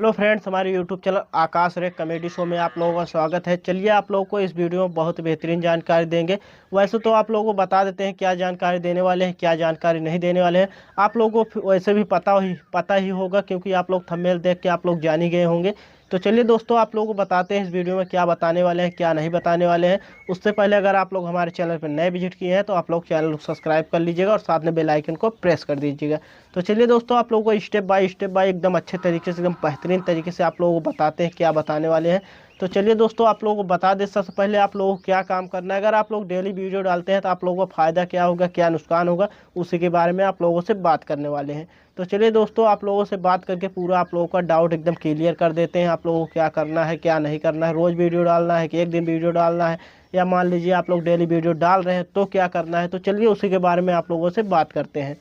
Hello friends, हमारे YouTube channel आकाश रे comedy show में आप लोगों का स्वागत है। चलिए आप लोगों को इस वीडियो में बहुत बेहतरीन जानकारी देंगे। वैसे तो आप लोगों को बता देते हैं क्या जानकारी देने वाले हैं, क्या जानकारी नहीं देने वाले हैं। आप लोगों को वैसे भी पता ही होगा, क्योंकि आप लोग थंबनेल देख के आप लोग जान ही गए होंगे। तो चलिए दोस्तों, आप लोगों को बताते हैं इस वीडियो में क्या बताने वाले हैं, क्या नहीं बताने वाले हैं। उससे पहले अगर आप लोग हमारे चैनल पर नए विजिट किए हैं तो आप लोग चैनल को सब्सक्राइब कर लीजिएगा और साथ में बेल आइकन को प्रेस कर दीजिएगा। तो चलिए दोस्तों, आप लोगों को स्टेप बाय एकदम अच्छे तरीके से, एकदम बेहतरीन तरीके से आप लोगों को बताते हैं क्या बताने वाले हैं। तो चलिए दोस्तों, आप लोगों को बता दें सबसे पहले आप लोगों को क्या काम करना है। अगर आप लोग डेली वीडियो डालते हैं तो आप लोगों को फ़ायदा क्या होगा, क्या नुकसान होगा, उसी के बारे में आप लोगों से बात करने वाले हैं। तो चलिए दोस्तों, आप लोगों से बात करके पूरा आप लोगों का डाउट एकदम क्लियर कर देते हैं। आप लोगों को क्या करना है, क्या नहीं करना है, रोज़ वीडियो डालना है कि एक दिन वीडियो डालना है, या मान लीजिए आप लोग डेली वीडियो डाल रहे हैं तो क्या करना है। तो चलिए उसी के बारे में आप लोगों से बात करते हैं।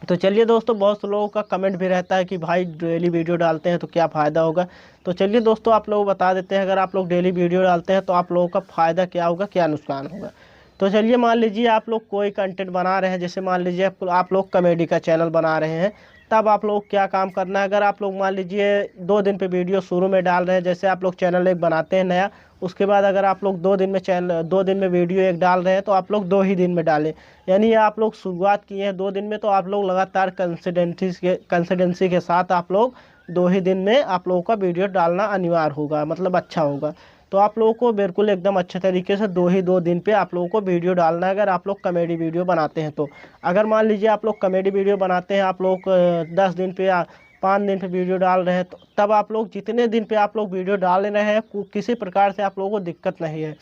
तो चलिए दोस्तों, बहुत से लोगों का कमेंट भी रहता है कि भाई डेली वीडियो डालते हैं तो क्या फ़ायदा होगा। तो चलिए दोस्तों, आप लोग बता देते हैं, अगर आप लोग डेली वीडियो डालते हैं तो आप लोगों का फ़ायदा क्या होगा, क्या नुकसान होगा। तो चलिए, मान लीजिए आप लोग कोई कंटेंट बना रहे हैं, जैसे मान लीजिए आप लोग कॉमेडी का चैनल बना रहे हैं, तब आप लोग क्या काम करना है। अगर आप लोग मान लीजिए 2 दिन पे वीडियो शुरू में डाल रहे हैं, जैसे आप लोग चैनल एक बनाते हैं नया, उसके बाद अगर आप लोग 2 दिन में वीडियो एक डाल रहे हैं तो आप लोग 2 ही दिन में डालें। यानी आप लोग शुरुआत किए हैं 2 दिन में, तो आप लोग लगातार कंसिस्टेंसी के साथ आप लोग 2 ही दिन में आप लोगों का वीडियो डालना अनिवार्य होगा, मतलब अच्छा होगा। तो आप लोगों को बिल्कुल एकदम अच्छे तरीके से 2 दिन पे आप लोगों को वीडियो डालना है, अगर आप लोग कॉमेडी वीडियो बनाते हैं तो। अगर मान लीजिए आप लोग कॉमेडी वीडियो बनाते हैं, आप लोग 10 दिन पे या 5 दिन पे वीडियो डाल रहे हैं, तो तब आप लोग जितने दिन पे आप लोग वीडियो डाल रहे हैं किसी प्रकार से आप लोगों को दिक्कत नहीं है।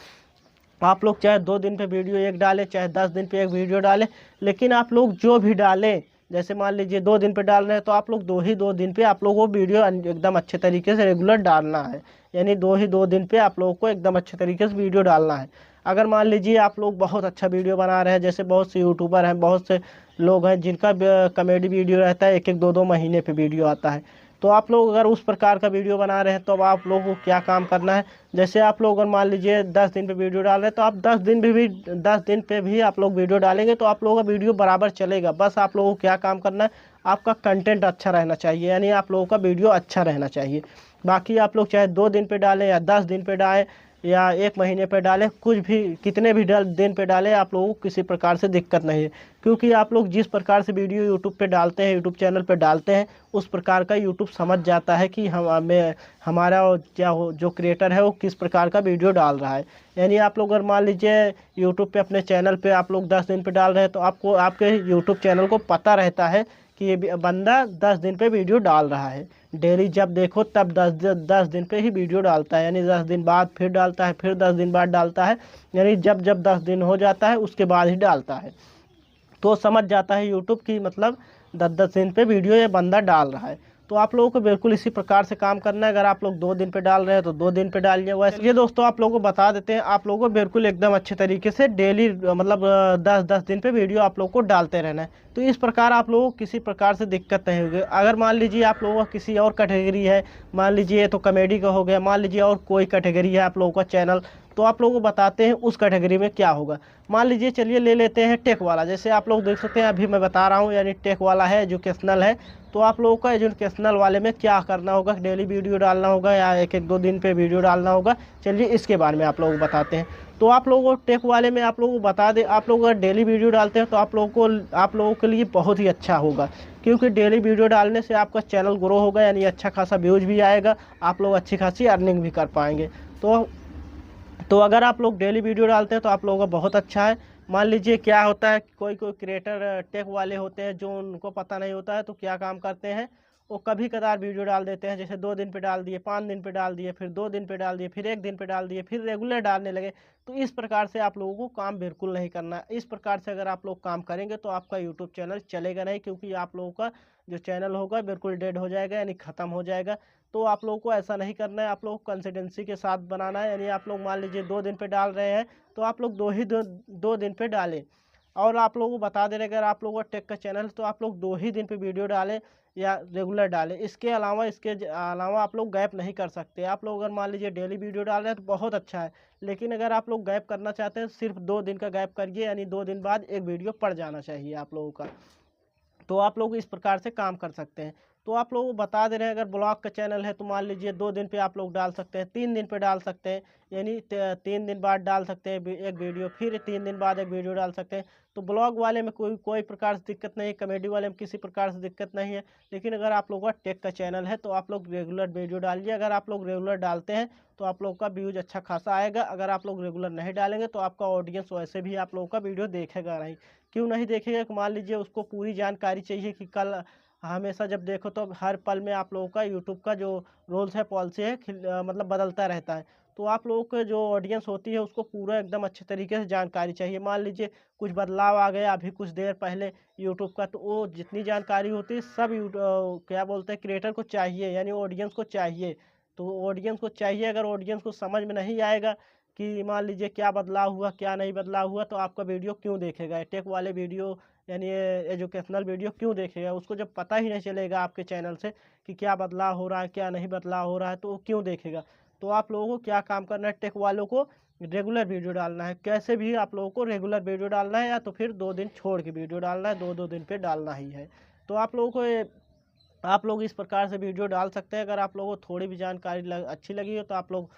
आप लोग चाहे 2 दिन पे वीडियो एक डालें, चाहे 10 दिन पे एक वीडियो डालें, लेकिन आप लोग जो भी डालें, जैसे मान लीजिए 2 दिन पे डाल रहे हैं तो आप लोग 2 दिन पे आप लोगों को वीडियो एकदम अच्छे तरीके से रेगुलर डालना है। यानी 2 दिन पे आप लोगों को एकदम अच्छे तरीके से वीडियो डालना है। अगर मान लीजिए आप लोग बहुत अच्छा वीडियो बना रहे हैं, जैसे बहुत से यूट्यूबर हैं, बहुत से लोग हैं जिनका कॉमेडी वीडियो रहता है 1-1 2-2 महीने पे वीडियो आता है, तो आप लोग अगर उस प्रकार का वीडियो बना रहे हैं तो अब आप लोगों को क्या काम करना है। जैसे आप लोग अगर मान लीजिए 10 दिन पे वीडियो डाल रहे हैं, तो आप 10 दिन पे भी आप लोग वीडियो डालेंगे तो आप लोगों का वीडियो बराबर चलेगा। बस आप लोगों को क्या काम करना है, आपका कंटेंट अच्छा रहना चाहिए, यानी आप लोगों का वीडियो अच्छा रहना चाहिए। बाकी आप लोग चाहे 2 दिन पे डालें या 10 दिन पे डालें या 1 महीने पे डालें, कुछ भी कितने भी दिन पे डालें, आप लोगों को किसी प्रकार से दिक्कत नहीं है। क्योंकि आप लोग जिस प्रकार से वीडियो यूट्यूब पे डालते हैं, यूट्यूब चैनल पे डालते हैं, उस प्रकार का यूट्यूब समझ जाता है कि हमारा जो क्रिएटर है वो किस प्रकार का वीडियो डाल रहा है। यानी आप लोग अगर मान लीजिए यूट्यूब पे अपने चैनल पे आप लोग 10 दिन पे डाल रहे हैं, तो आपको आपके यूट्यूब चैनल को पता रहता है कि ये बंदा 10 दिन पे वीडियो डाल रहा है। डेली जब देखो तब 10 दिन पे ही वीडियो डालता है, यानी 10 दिन बाद फिर डालता है, फिर 10 दिन बाद डालता है, यानी जब जब 10 दिन हो जाता है उसके बाद ही डालता है। तो समझ जाता है यूट्यूब की मतलब 10-10 दिन पे वीडियो ये बंदा डाल रहा है। तो आप लोगों को बिल्कुल इसी प्रकार से काम करना है। अगर आप लोग 2 दिन पे डाल रहे हैं तो 2 दिन पे डालिए। वैसे ये दोस्तों, आप लोगों को बता देते हैं, आप लोगों को बिल्कुल एकदम अच्छे तरीके से डेली मतलब 10-10 दिन पे वीडियो आप लोगों को डालते रहना है। तो इस प्रकार आप लोगों को किसी प्रकार से दिक्कत नहीं होगी। अगर मान लीजिए आप लोगों का किसी और कैटेगरी है, मान लीजिए तो कॉमेडी का हो गया, मान लीजिए और कोई कैटेगरी है आप लोगों का चैनल, तो आप लोगों को बताते हैं उस कैटेगरी में क्या होगा। मान लीजिए चलिए ले लेते हैं टेक वाला, जैसे आप लोग देख सकते हैं अभी मैं बता रहा हूँ, यानी टेक वाला है, एजुकेशनल है। तो आप लोगों का एजुकेशनल वाले में क्या करना होगा, डेली वीडियो डालना होगा या 1-1 2 दिन पे वीडियो डालना होगा। चलिए इसके बारे में आप लोगों को बताते हैं। तो आप लोगों को टेक वाले में आप लोगों को बता दें, आप लोग अगर डेली वीडियो डालते हैं तो आप लोगों के लिए बहुत ही अच्छा होगा, क्योंकि डेली वीडियो डालने से आपका चैनल ग्रो होगा, यानी अच्छा खासा व्यूज भी आएगा, आप लोग अच्छी खासी अर्निंग भी कर पाएंगे। तो अगर आप लोग डेली वीडियो डालते हैं तो आप लोगों का बहुत अच्छा है। मान लीजिए क्या होता है, कोई कोई क्रिएटर टेक वाले होते हैं जो उनको पता नहीं होता है, तो क्या काम करते हैं, वो कभी कदार वीडियो डाल देते हैं, जैसे 2 दिन पे डाल दिए, 5 दिन पे डाल दिए, फिर 2 दिन पे डाल दिए, फिर 1 दिन पे डाल दिए, फिर रेगुलर डालने लगे। तो इस प्रकार से आप लोगों को काम बिल्कुल नहीं करना है। इस प्रकार से अगर आप लोग काम करेंगे तो आपका यूट्यूब चैनल चलेगा नहीं, क्योंकि आप लोगों का जो चैनल होगा बिल्कुल डेड हो जाएगा, यानी ख़त्म हो जाएगा। तो आप लोगों को ऐसा नहीं करना है, आप लोग को कंसिस्टेंसी के साथ बनाना है। यानी आप लोग मान लीजिए 2 दिन पे डाल रहे हैं तो आप लोग 2 दिन पे डालें। और आप लोगों को बता दे रहे, अगर आप लोगों का टेक का चैनल तो आप लोग 2 ही दिन पे वीडियो डालें या रेगुलर डालें। इसके अलावा आप लोग गैप नहीं कर सकते। आप लोग अगर मान लीजिए डेली वीडियो डाल रहे हैं तो बहुत अच्छा है, लेकिन अगर आप लोग गैप करना चाहते हैं सिर्फ 2 दिन का गैप करिए, यानी 2 दिन बाद एक वीडियो पड़ जाना चाहिए आप लोगों का। तो आप लोग इस प्रकार से काम कर सकते हैं। तो आप लोगों को बता दे रहे हैं, अगर ब्लॉग का चैनल है तो मान लीजिए 2 दिन पे आप लोग डाल सकते हैं, 3 दिन पे डाल सकते हैं, यानी 3 दिन बाद डाल सकते हैं एक वीडियो, फिर 3 दिन बाद एक वीडियो डाल सकते हैं। तो ब्लॉग वाले में कोई प्रकार से दिक्कत नहीं है, कॉमेडी वाले में किसी प्रकार से दिक्कत नहीं है। लेकिन अगर आप लोगों का टेक का चैनल है तो आप लोग रेगुलर वीडियो डालिए। अगर आप लोग रेगुलर डालते हैं तो आप लोग का व्यूज़ अच्छा खासा आएगा। अगर आप लोग रेगुलर नहीं डालेंगे तो आपका ऑडियंस वैसे भी आप लोगों का वीडियो देखेगा नहीं। क्यों नहीं देखेगा कि मान लीजिए उसको पूरी जानकारी चाहिए कि कल हमेशा जब देखो तो हर पल में आप लोगों का यूट्यूब का जो रूल्स है, पॉलिसी है, मतलब बदलता रहता है। तो आप लोगों के जो ऑडियंस होती है उसको पूरा एकदम अच्छे तरीके से जानकारी चाहिए। मान लीजिए कुछ बदलाव आ गया अभी कुछ देर पहले यूट्यूब का, तो वो जितनी जानकारी होती है सब क्या बोलते हैं, क्रिएटर को चाहिए, यानी ऑडियंस को चाहिए। तो ऑडियंस को चाहिए, अगर ऑडियंस को समझ में नहीं आएगा कि मान लीजिए क्या बदलाव हुआ क्या नहीं बदलाव हुआ, तो आपका वीडियो क्यों देखेगा? टेक वाले वीडियो यानी ये एजुकेशनल वीडियो क्यों देखेगा? उसको जब पता ही नहीं चलेगा आपके चैनल से कि क्या बदलाव हो रहा है क्या नहीं बदलाव हो रहा है, तो वो क्यों देखेगा? तो आप लोगों को क्या काम करना है, टेक वालों को रेगुलर वीडियो डालना है। कैसे भी आप लोगों को रेगुलर वीडियो डालना है, या तो फिर 2 दिन छोड़ के वीडियो डालना है, 2-2 दिन पे डालना ही है। तो आप लोगों को आप लोग इस प्रकार से वीडियो डाल सकते हैं। अगर आप लोगों को थोड़ी भी जानकारी अच्छी लगी हो तो आप लोग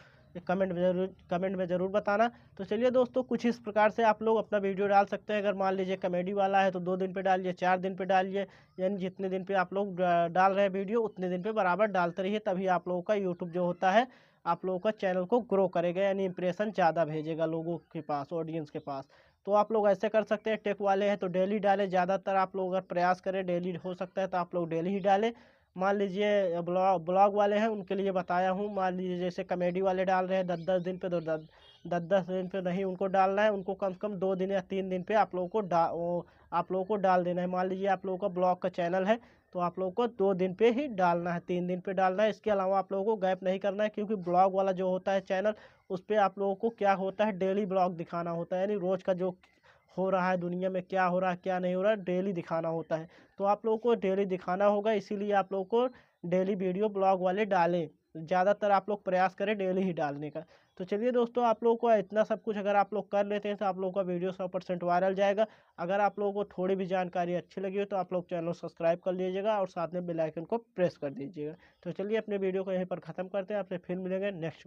कमेंट में ज़रूर बताना। तो चलिए दोस्तों, कुछ इस प्रकार से आप लोग अपना वीडियो डाल सकते हैं। अगर मान लीजिए कॉमेडी वाला है तो 2 दिन पे डालिए, 4 दिन पे डालिए, यानी जितने दिन पे आप लोग डाल रहे हैं वीडियो उतने दिन पे बराबर डालते रहिए। तभी आप लोगों का यूट्यूब जो होता है आप लोगों का चैनल को ग्रो करेगा, यानी इंप्रेशन ज़्यादा भेजेगा लोगों के पास, ऑडियंस के पास। तो आप लोग ऐसे कर सकते हैं। टेक वाले हैं तो डेली डालें, ज़्यादातर आप लोग अगर प्रयास करें डेली हो सकता है तो आप लोग डेली ही डालें। मान लीजिए ब्लॉग वाले हैं उनके लिए बताया हूँ। मान लीजिए जैसे कॉमेडी वाले डाल रहे हैं 10-10 दिन पे, तो 10-10 दिन पे नहीं उनको डालना है, उनको कम से कम 2 दिन या 3 दिन पे आप लोगों को आप लोगों को डाल देना है। मान लीजिए आप लोगों का ब्लॉग का चैनल है तो आप लोगों को 2 दिन पे ही डालना है, 3 दिन पे डालना है। इसके अलावा आप लोगों को गैप नहीं करना है, क्योंकि ब्लॉग वाला जो होता है चैनल उस पर आप लोगों को क्या होता है, डेली ब्लॉग दिखाना होता है, यानी रोज़ का जो हो रहा है दुनिया में, क्या हो रहा है क्या नहीं हो रहा है, डेली दिखाना होता है। तो आप लोगों को डेली दिखाना होगा, इसीलिए आप लोगों को डेली वीडियो ब्लॉग वाले डालें। ज़्यादातर आप लोग प्रयास करें डेली ही डालने का। तो चलिए दोस्तों, आप लोगों को इतना सब कुछ अगर आप लोग कर लेते हैं तो आप लोगों का वीडियो 100% वायरल जाएगा। अगर आप लोगों को थोड़ी भी जानकारी अच्छी लगी हो तो आप लोग चैनल सब्सक्राइब कर लीजिएगा और साथ में बेल आइकन को प्रेस कर दीजिएगा। तो चलिए अपने वीडियो को यहीं पर ख़त्म करते हैं, आपसे फिर मिलेंगे नेक्स्ट।